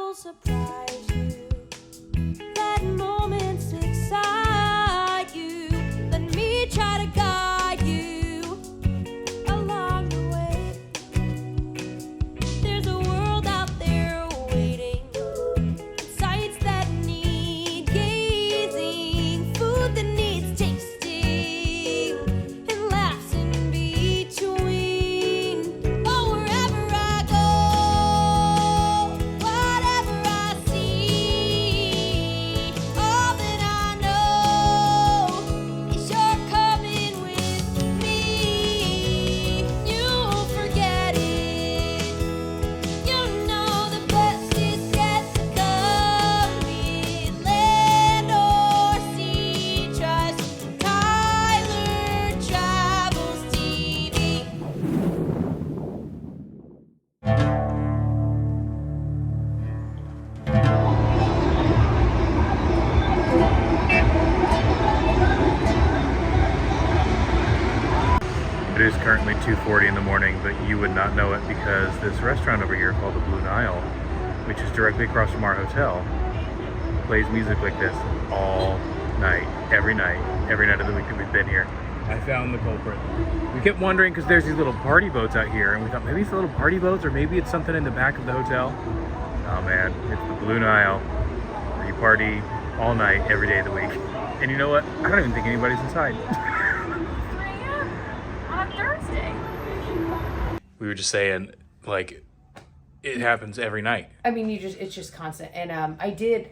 will surprise you. Let moments excite you. Let me try to guide you along the way. There's a world out there waiting. Sights that need gazing. Food that needs tasting. And laughs in between. Oh, wherever I go, whatever I see, all that I know is you're coming with me. You won't forget it. You know the best is yet to come. Be it land or sea, trust Tyler Travels TV. It is currently 2:40 in the morning, but you would not know it because this restaurant over here called the Blue Nile, which is directly across from our hotel, plays music like this all night, every night of the week that we've been here. I found the culprit. We kept wondering because there's these little party boats out here, and we thought maybe it's the little party boats or maybe it's something in the back of the hotel. Oh man, it's the Blue Nile, where you party all night, every day of the week. And you know what? I don't even think anybody's inside. 3 a.m. on a Thursday. We were just saying, like, it happens every night. I mean, it's just constant. And I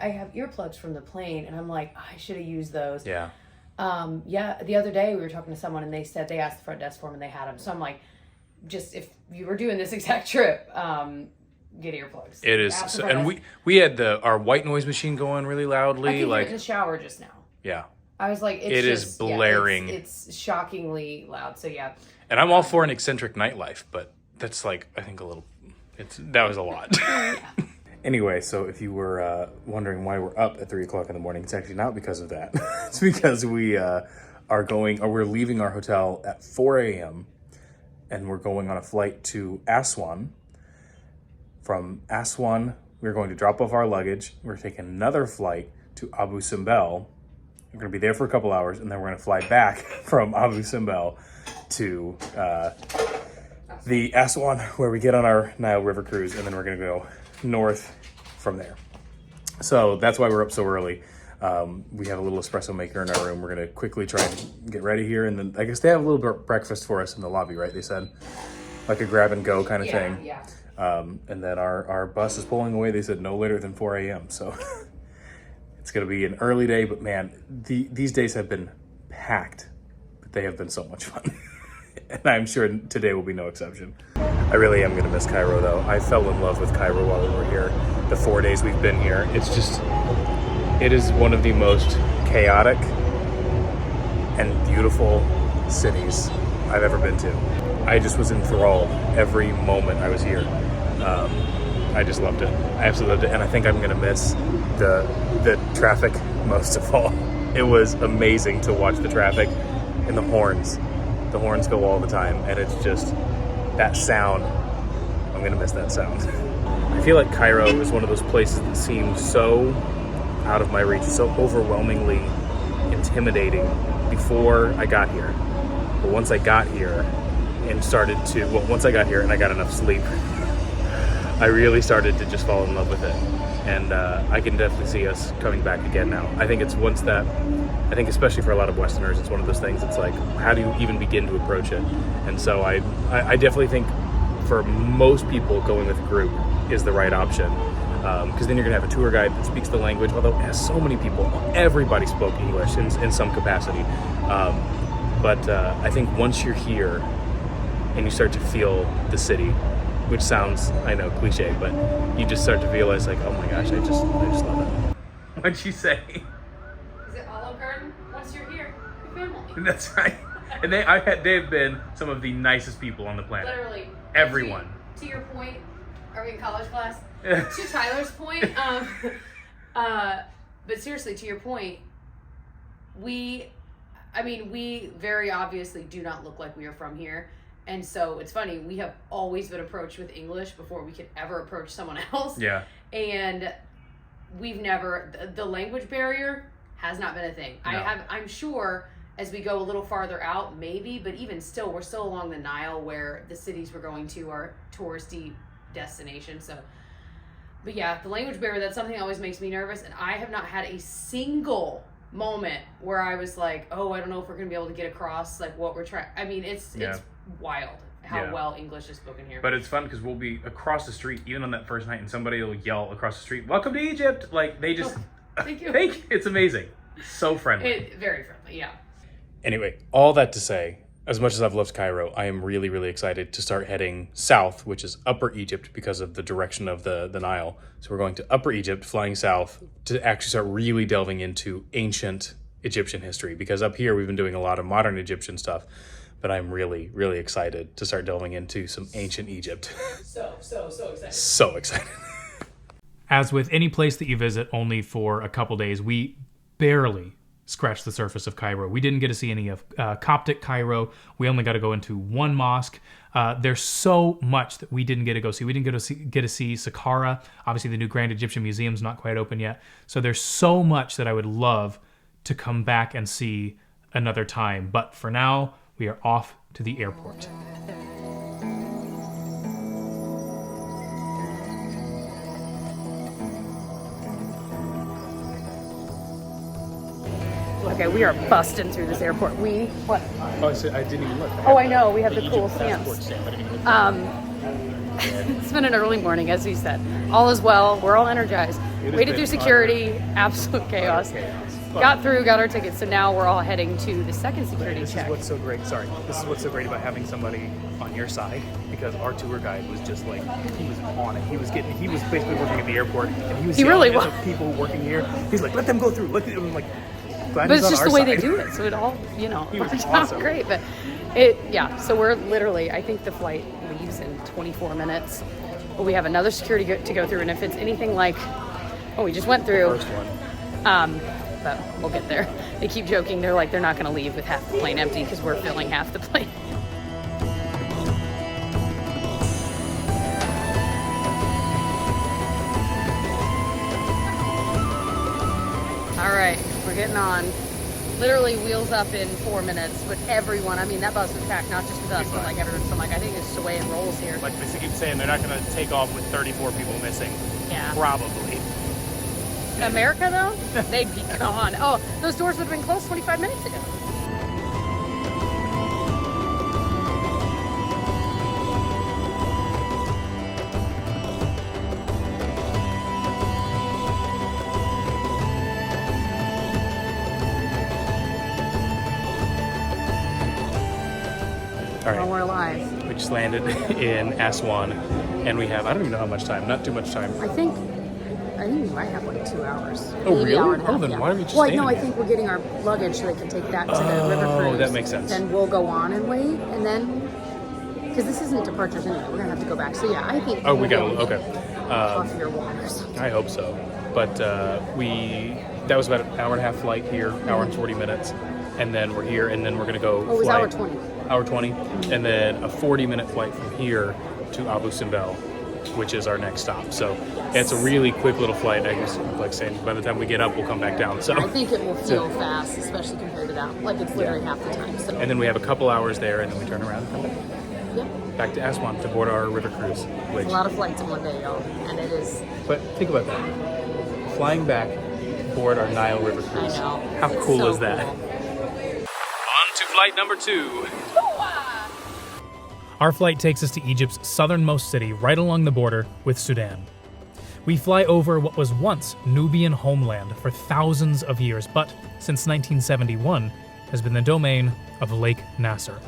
have earplugs from the plane, and I'm like, I should have used those. Yeah. The other day we were talking to someone, and they said they asked the front desk for them, and they had them. So I'm like, just if you were doing this exact trip, get earplugs. It is, Ask the so, front and desk. we had our white noise machine going really I loudly, could like, hear it in the shower just now. yeah. I was like, It is blaring. It's shockingly loud. So yeah. And I'm all for an eccentric nightlife, but that's like, I think that was a lot. Anyway, so if you were wondering why we're up at 3 o'clock in the morning, it's actually not because of that. It's because we're leaving our hotel at 4 a.m. and we're going on a flight to Aswan. From Aswan, we're going to drop off our luggage. We're taking another flight to Abu Simbel. We're going to be there for a couple hours, and then we're going to fly back from Abu Simbel to the Aswan, where we get on our Nile River cruise, and then we're going to go north from there. So that's why we're up so early. We have a little espresso maker in our room. We're going to quickly try and get ready here, and then I guess they have a little bit of breakfast for us in the lobby, right? They said, like a grab and go kind of thing. Yeah. And then our bus is pulling away. They said no later than 4 a.m. So it's going to be an early day, but man, these days have been packed, but they have been so much fun. And I'm sure today will be no exception. I really am going to miss Cairo though. I fell in love with Cairo while we were here. The 4 days we've been here, it is one of the most chaotic and beautiful cities I've ever been to. I just was enthralled every moment I was here. I just loved it. I absolutely loved it. And I think I'm gonna miss the traffic most of all. It was amazing to watch the traffic and the horns. The horns go all the time, and it's just that sound. I'm gonna miss that sound. I feel like Cairo is one of those places that seems so out of my reach, so overwhelmingly intimidating before I got here. But once I got here and once I got here and I got enough sleep, I really started to just fall in love with it. And I can definitely see us coming back again now. I think especially for a lot of Westerners, it's one of those things, it's like, how do you even begin to approach it? And so I definitely think for most people, going with a group is the right option. Because then you're gonna have a tour guide that speaks the language, although as so many people, everybody spoke English in some capacity. But I think once you're here and you start to feel the city, which sounds, I know, cliche, but you just start to realize, like, oh my gosh, I just love it. What'd she say? Is it Olive Garden? Once you're here, your family. That's right. And they have been some of the nicest people on the planet. Literally. Everyone. To your point, are we in college class? To Tyler's point, but seriously, to your point, we very obviously do not look like we are from here. And so it's funny, we have always been approached with English before we could ever approach someone else. Yeah. And we've never, the language barrier has not been a thing. No. I'm sure as we go a little farther out, maybe, but even still, we're still along the Nile where the cities we're going to are touristy destinations. So, but yeah, the language barrier, that's something that always makes me nervous. And I have not had a single moment where I was like, oh, I don't know if we're going to be able to get across like what we're trying. I mean, it's wild how well English is spoken here. But it's fun because we'll be across the street, even on that first night, and somebody will yell across the street, "Welcome to Egypt!" Like, they just... Thank you. It's amazing. So friendly. Very friendly, yeah. Anyway, all that to say, as much as I've loved Cairo, I am really, really excited to start heading south, which is Upper Egypt because of the direction of the Nile. So we're going to Upper Egypt, flying south, to actually start really delving into ancient Egyptian history. Because up here, we've been doing a lot of modern Egyptian stuff. But I'm really, really excited to start delving into some ancient Egypt. So excited. So excited. As with any place that you visit only for a couple days, we barely scratched the surface of Cairo. We didn't get to see any of Coptic Cairo. We only got to go into one mosque. There's so much that we didn't get to go see. We didn't get to see Saqqara. Obviously, the new Grand Egyptian Museum's not quite open yet. So there's so much that I would love to come back and see another time. But for now, we are off to the airport. Okay, we are busting through this airport. What? Oh, I didn't even look. Oh, I know. We have the cool stamps. It's been an early morning, as you said. All is well. We're all energized. Waited through security. Absolute chaos. Got through, got our tickets, so now we're all heading to the second security check. This is what's so great. This is what's so great about having somebody on your side, because our tour guide was just like, he was on it. He was basically working at the airport, and he was yelling at the people working here. He's like, let them go through. I'm like, glad but he's it's on just our the way side. they do it, so it all, He was works awesome. out great. But so we're literally, I think the flight leaves in 24 minutes. But we have another security to go through, and if it's anything like what we just went through, First one. but we'll get there. They keep joking. They're like, they're not going to leave with half the plane empty because we're filling half the plane. All right, we're getting on. Literally wheels up in 4 minutes, but everyone, I mean, that bus was packed, not just with us, but like everyone. So I'm like, I think it's just the way it rolls here. Like they keep saying, they're not going to take off with 34 people missing. Yeah. Probably. America, though, they'd be gone. Oh, those doors would have been closed 25 minutes ago. All right. Well, we're alive. We just landed in Aswan, and we have, I don't even know how much time, not too much time. I think we might have like 2 hours. Oh, Maybe really? Hour and a half, Oh, then yeah. why don't we just Well, stay no, in I here? think we're getting our luggage so they can take that to the river cruise. Oh, that makes sense. Then we'll go on and wait, and then, because this isn't departures anyway, we're gonna have to go back. So yeah, I think. Oh, we we'll got get okay. coffee or water or something. I hope so. But that was about an hour and a half flight here, hour and 40 minutes. And then we're here, and then we're going to go Oh, it was fly. hour 20. Hour 20. And then a 40-minute flight from here to Abu Simbel, which is our next stop. So it's a really quick little flight. I guess, like saying, by the time we get up, we'll come back down. So I think it will feel fast, especially compared to that. Like it's literally half the time. So. And then we have a couple hours there, and then we turn around and come back. Yep. Back to Aswan to board our river cruise. Which, It's a lot of flights in one day, y'all, and it is. but think about that. Flying back, board our Nile river I cruise. know. How It's cool so is that? cool. On to flight number 2. Our flight takes us to Egypt's southernmost city, right along the border with Sudan. We fly over what was once Nubian homeland for thousands of years, but since 1971 has been the domain of Lake Nasser.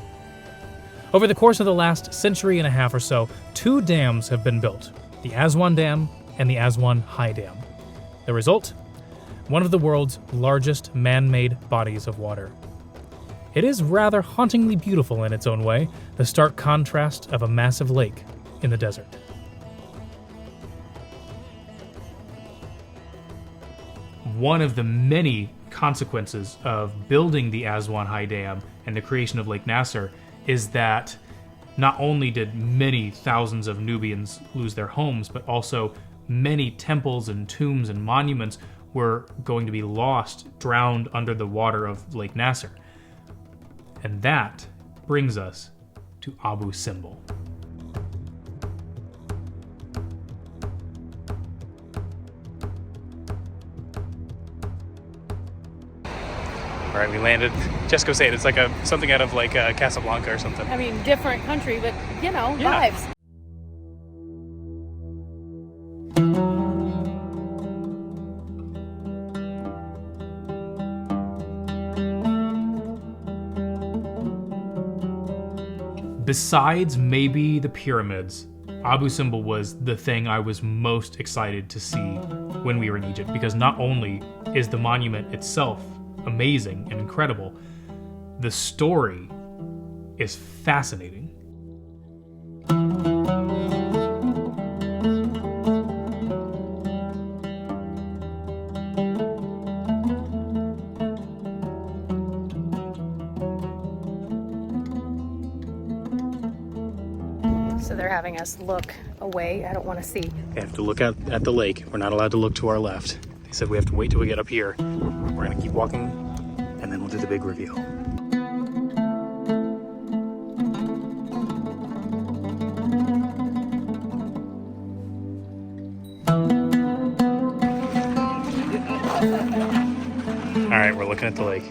Over the course of the last century and a half or so, 2 dams have been built, the Aswan Dam and the Aswan High Dam. The result? One of the world's largest man-made bodies of water. It is rather hauntingly beautiful in its own way, the stark contrast of a massive lake in the desert. One of the many consequences of building the Aswan High Dam and the creation of Lake Nasser is that not only did many thousands of Nubians lose their homes, but also many temples and tombs and monuments were going to be lost, drowned under the water of Lake Nasser. And that brings us to Abu Simbel. All right, we landed. Jessica was saying it's like something out of like Casablanca or something. I mean, different country, but you know, Yeah. vibes. Besides maybe the pyramids, Abu Simbel was the thing I was most excited to see when we were in Egypt, because not only is the monument itself amazing and incredible, the story is fascinating. So they're having us look away. I don't want to see. We have to look at the lake. We're not allowed to look to our left. They said we have to wait till we get up here. We're gonna keep walking, and then we'll do the big reveal. All right, we're looking at the lake.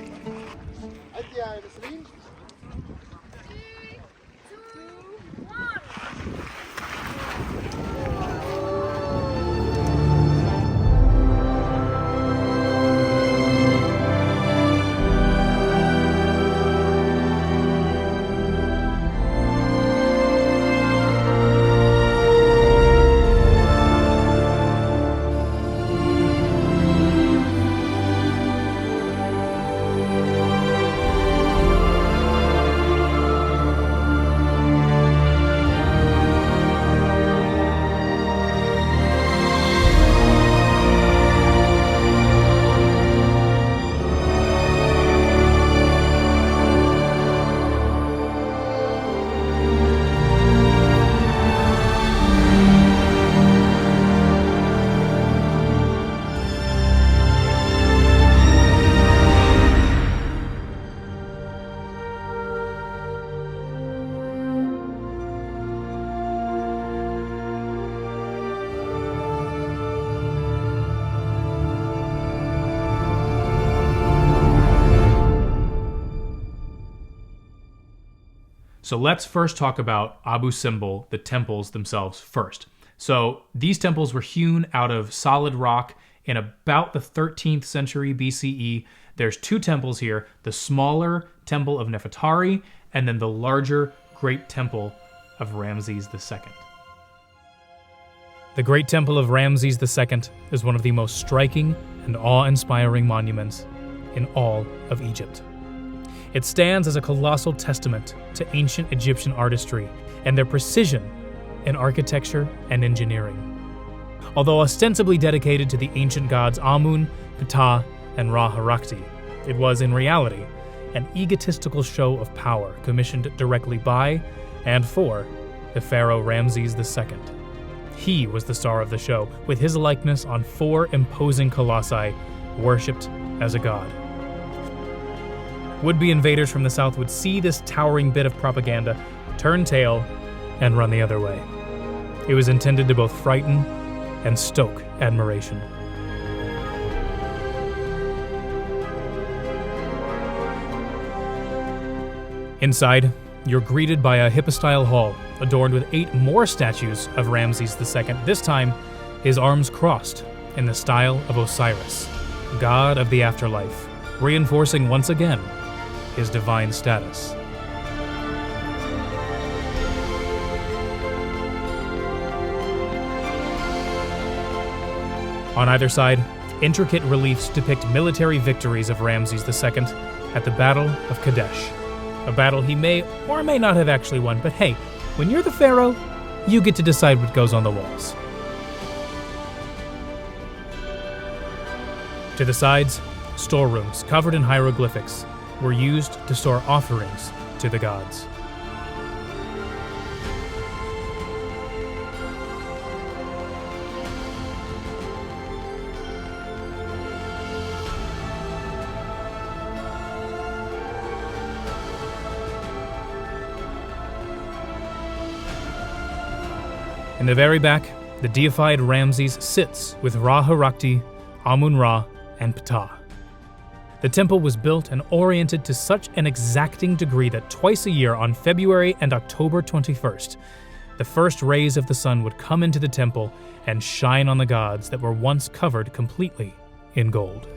So let's first talk about Abu Simbel, the temples themselves first. So these temples were hewn out of solid rock in about the 13th century BCE. There's two temples here, the smaller temple of Nefertari and then the larger Great Temple of Ramses II. The Great Temple of Ramses II is one of the most striking and awe-inspiring monuments in all of Egypt. It stands as a colossal testament to ancient Egyptian artistry and their precision in architecture and engineering. Although ostensibly dedicated to the ancient gods Amun, Ptah, and Ra-Harakti, it was in reality an egotistical show of power commissioned directly by and for the pharaoh Ramses II. He was the star of the show, with his likeness on 4 imposing colossi worshipped as a god. Would-be invaders from the south would see this towering bit of propaganda, turn tail, and run the other way. It was intended to both frighten and stoke admiration. Inside, you're greeted by a hypostyle hall adorned with 8 more statues of Ramses II, this time his arms crossed in the style of Osiris, god of the afterlife, reinforcing once again his divine status. On either side, intricate reliefs depict military victories of Ramses II at the Battle of Kadesh, a battle he may or may not have actually won, but hey, when you're the pharaoh, you get to decide what goes on the walls. To the sides, storerooms covered in hieroglyphics were used to store offerings to the gods. In the very back, the deified Ramses sits with Ra-Harakti, Amun-Ra, and Ptah. The temple was built and oriented to such an exacting degree that twice a year on February and October 21st, the first rays of the sun would come into the temple and shine on the gods that were once covered completely in gold.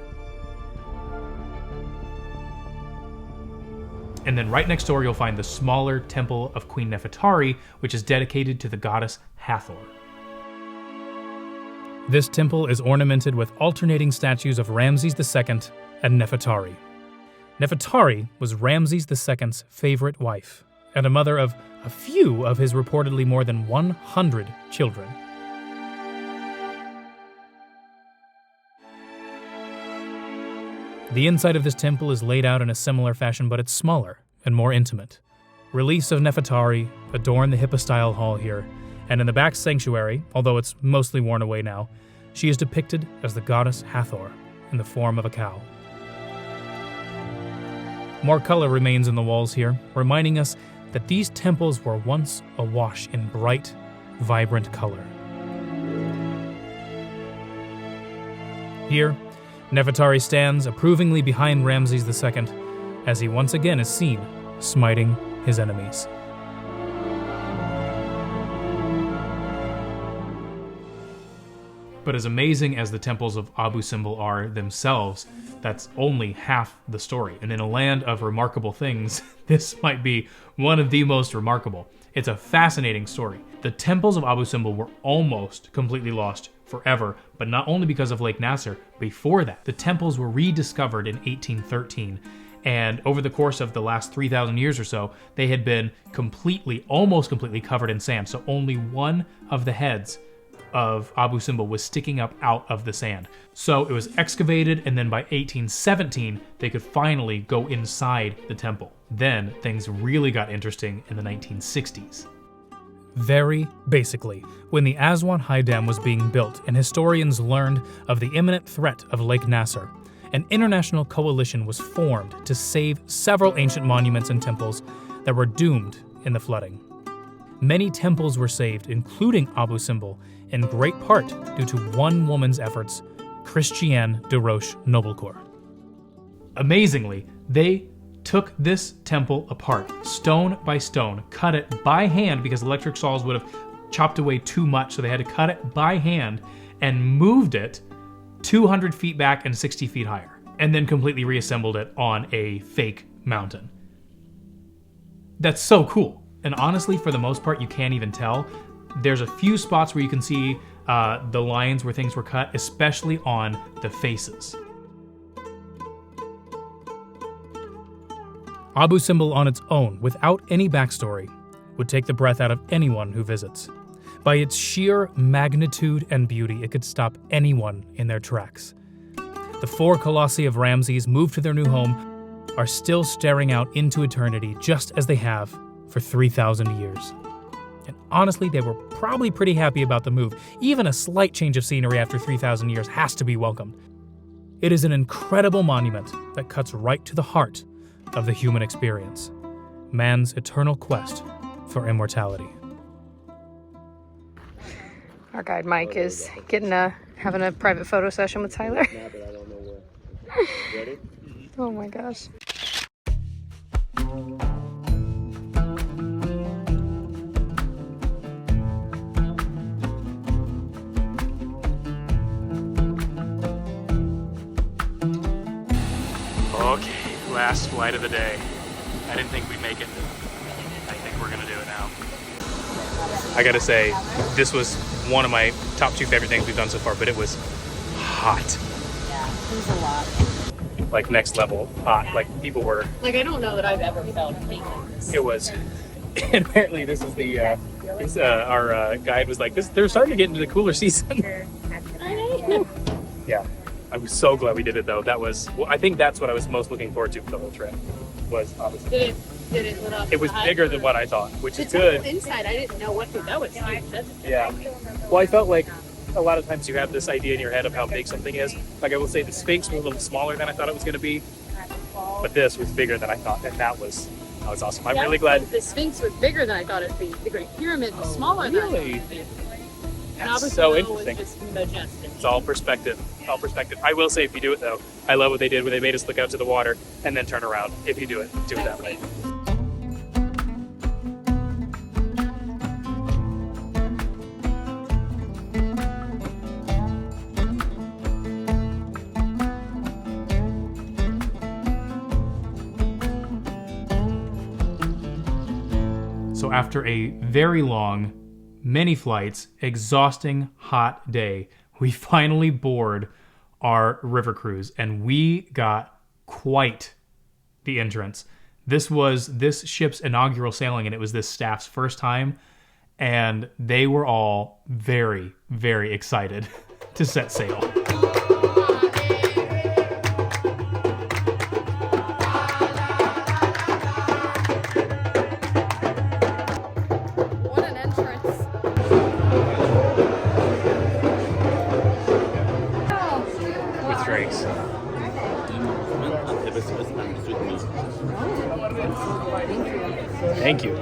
And then right next door, you'll find the smaller temple of Queen Nefertari, which is dedicated to the goddess Hathor. This temple is ornamented with alternating statues of Ramses II and Nefertari. Nefertari was Ramses II's favorite wife, and a mother of a few of his reportedly more than 100 children. The inside of this temple is laid out in a similar fashion, but it's smaller and more intimate. Reliefs of Nefertari adorn the hypostyle hall here, and in the back sanctuary, although it's mostly worn away now, she is depicted as the goddess Hathor in the form of a cow. More color remains in the walls here, reminding us that these temples were once awash in bright, vibrant color. Here, Nefertari stands approvingly behind Ramses II as he once again is seen smiting his enemies. But as amazing as the temples of Abu Simbel are themselves, that's only half the story. And in a land of remarkable things, this might be one of the most remarkable. It's a fascinating story. The temples of Abu Simbel were almost completely lost forever, but not only because of Lake Nasser. Before that, the temples were rediscovered in 1813, and over the course of the last 3,000 years or so, they had been almost completely covered in sand, so only one of the heads of Abu Simbel was sticking up out of the sand. So it was excavated, and then by 1817, they could finally go inside the temple. Then things really got interesting in the 1960s. Very basically, when the Aswan High Dam was being built and historians learned of the imminent threat of Lake Nasser, an international coalition was formed to save several ancient monuments and temples that were doomed in the flooding. Many temples were saved, including Abu Simbel, in great part due to one woman's efforts, Christiane de Roche Noblecourt. Amazingly, they took this temple apart, stone by stone, cut it by hand because electric saws would have chopped away too much, so they had to cut it by hand and moved it 200 feet back and 60 feet higher, and then completely reassembled it on a fake mountain. That's so cool. And honestly, for the most part, you can't even tell. There's a few spots where you can see the lines where things were cut, especially on the faces. Abu Simbel on its own, without any backstory, would take the breath out of anyone who visits. By its sheer magnitude and beauty, it could stop anyone in their tracks. The four colossi of Ramses, moved to their new home, are still staring out into eternity just as they have for 3,000 years. And honestly, they were probably pretty happy about the move. Even a slight change of scenery after 3,000 years has to be welcomed. It is an incredible monument that cuts right to the heart of the human experience, man's eternal quest for immortality. Our guide Mike is having a private photo session with Tyler. Ready? Oh my gosh. Okay, last flight of the day. I didn't think we'd make it. I think we're gonna do it now. I gotta say, this was one of my top 2 favorite things we've done so far, but it was hot. Yeah, it was a lot. Like next level hot. Like people were. Like, I don't know that I've ever felt heat like this. It was. And apparently, this is the our guide was like, they're starting to get into the cooler season. Yeah, I was so glad we did it though. I think that's what I was most looking forward to for the whole trip. Was obviously. Did it lit up? It was bigger than what I thought, which is good. Inside, I didn't know what that was. Yeah. Well, I felt like a lot of times you have this idea in your head of how big something is. Like I will say, the Sphinx was a little smaller than I thought it was going to be, but this was bigger than I thought, and that was awesome. I'm really glad. The Sphinx was bigger than I thought it'd be. The Great Pyramid was smaller than I thought it'd be. That's so interesting. It's all perspective. All perspective. I will say, if you do it though, I love what they did where they made us look out to the water and then turn around. If you do it that way. So after a very long, many flights, exhausting, hot day, we finally board our river cruise, and we got quite the entrance. This was this ship's inaugural sailing, and it was this staff's first time, and they were all very, very excited to set sail. What an entrance. With drinks. Thank you.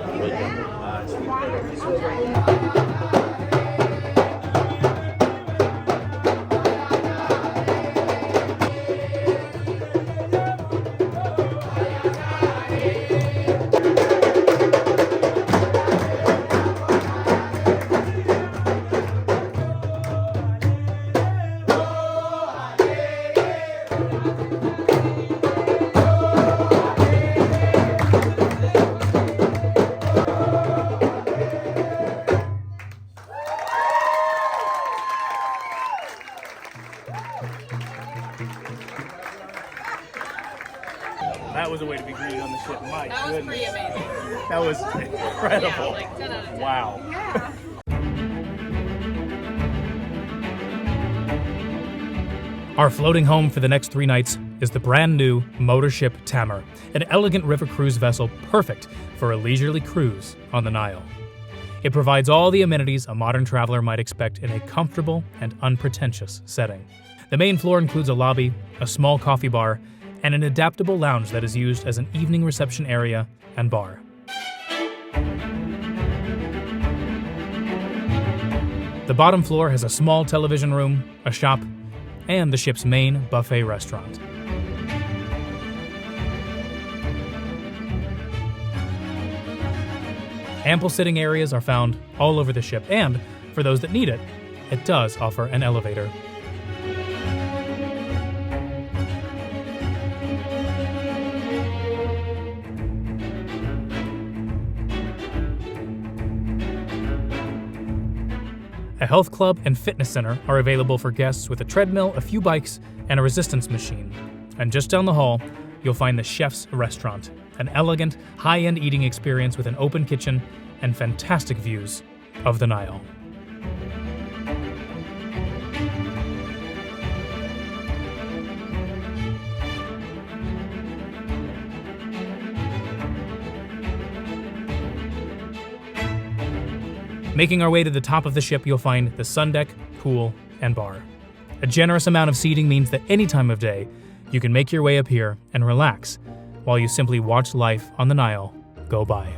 That was a way to be greeted on the ship. My That was goodness. pretty amazing. That was incredible. Yeah, like 10 out of 10. Wow. Yeah. Our floating home for the next 3 nights is the brand new motor ship Tamr, an elegant river cruise vessel perfect for a leisurely cruise on the Nile. It provides all the amenities a modern traveler might expect in a comfortable and unpretentious setting. The main floor includes a lobby, a small coffee bar, and an adaptable lounge that is used as an evening reception area and bar. The bottom floor has a small television room, a shop, and the ship's main buffet restaurant. Ample sitting areas are found all over the ship, and for those that need it, it does offer an elevator. A health club and fitness center are available for guests with a treadmill, a few bikes, and a resistance machine. And just down the hall, you'll find the Chef's Restaurant, an elegant, high-end eating experience with an open kitchen and fantastic views of the Nile. Making our way to the top of the ship, you'll find the sun deck, pool, and bar. A generous amount of seating means that any time of day, you can make your way up here and relax while you simply watch life on the Nile go by.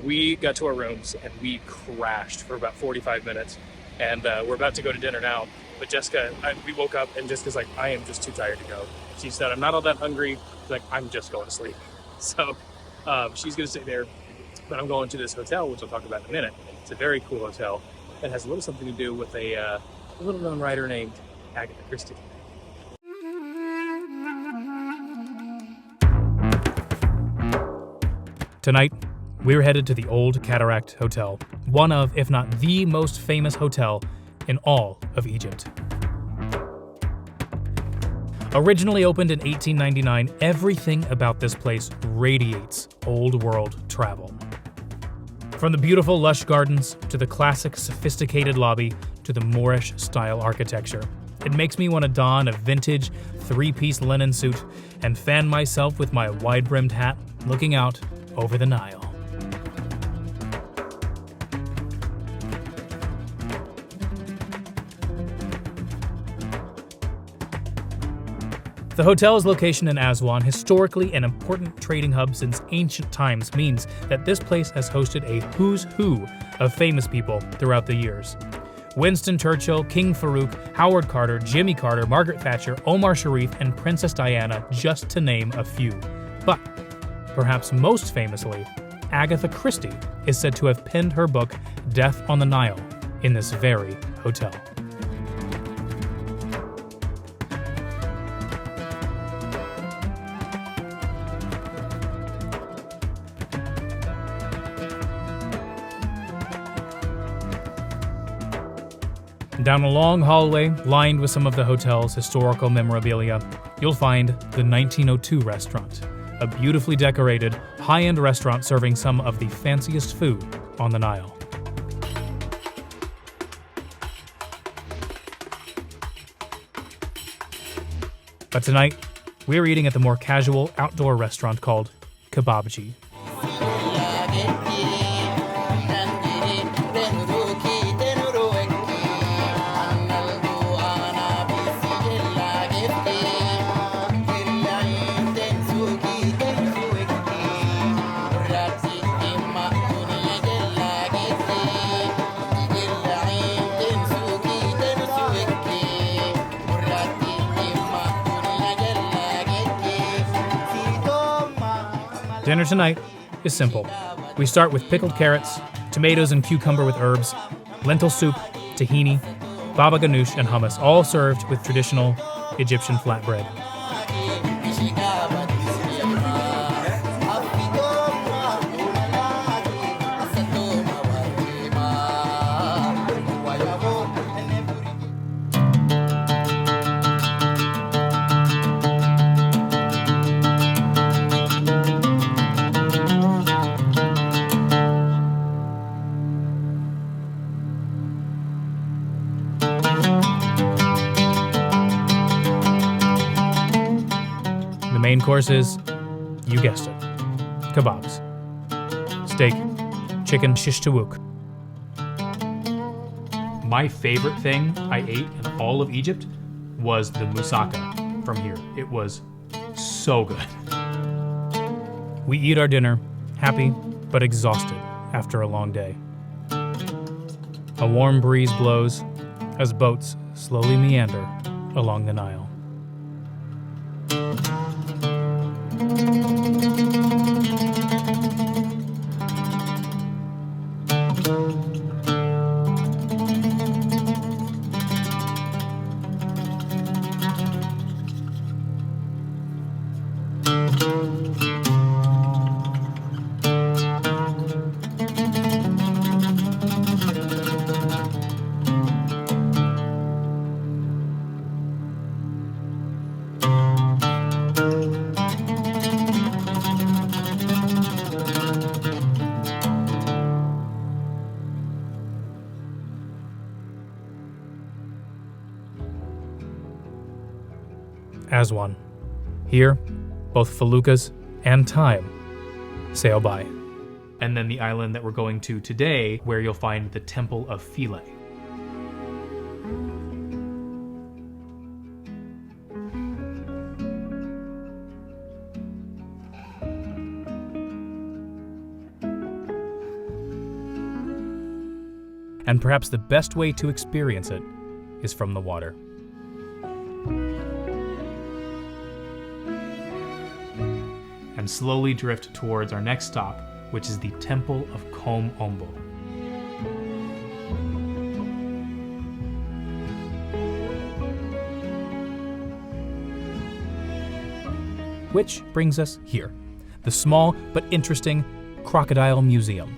We got to our rooms and we crashed for about 45 minutes, and we're about to go to dinner now. But Jessica, we woke up and Jessica's like, I am just too tired to go. She said, I'm not all that hungry. She's like, I'm just going to sleep. So she's going to stay there, but I'm going to this hotel, which I'll talk about in a minute. It's a very cool hotel that has a little something to do with a little known writer named Agatha Christie. Tonight, we're headed to the Old Cataract Hotel, one of, if not the most famous hotel in all of Egypt. Originally opened in 1899, everything about this place radiates old world travel. From the beautiful lush gardens to the classic sophisticated lobby to the Moorish style architecture, it makes me want to don a vintage 3-piece linen suit and fan myself with my wide-brimmed hat looking out over the Nile. The hotel's location in Aswan, historically an important trading hub since ancient times, means that this place has hosted a who's who of famous people throughout the years. Winston Churchill, King Farouk, Howard Carter, Jimmy Carter, Margaret Thatcher, Omar Sharif, and Princess Diana, just to name a few. But perhaps most famously, Agatha Christie is said to have penned her book Death on the Nile in this very hotel. Down a long hallway lined with some of the hotel's historical memorabilia, you'll find the 1902 restaurant, a beautifully decorated, high-end restaurant serving some of the fanciest food on the Nile. But tonight, we're eating at the more casual outdoor restaurant called Kebabji. Dinner tonight is simple. We start with pickled carrots, tomatoes and cucumber with herbs, lentil soup, tahini, baba ganoush, and hummus, all served with traditional Egyptian flatbread. The main course is, you guessed it, kebabs. Steak, chicken shish tawuk. My favorite thing I ate in all of Egypt was the moussaka from here. It was so good. We eat our dinner, happy but exhausted after a long day. A warm breeze blows as boats slowly meander along the Nile. Aswan. Here, both feluccas and time sail by. And then the island that we're going to today, where you'll find the Temple of Philae. And perhaps the best way to experience it is from the water. And slowly drift towards our next stop, which is the Temple of Kom Ombo. Which brings us here, the small but interesting Crocodile Museum.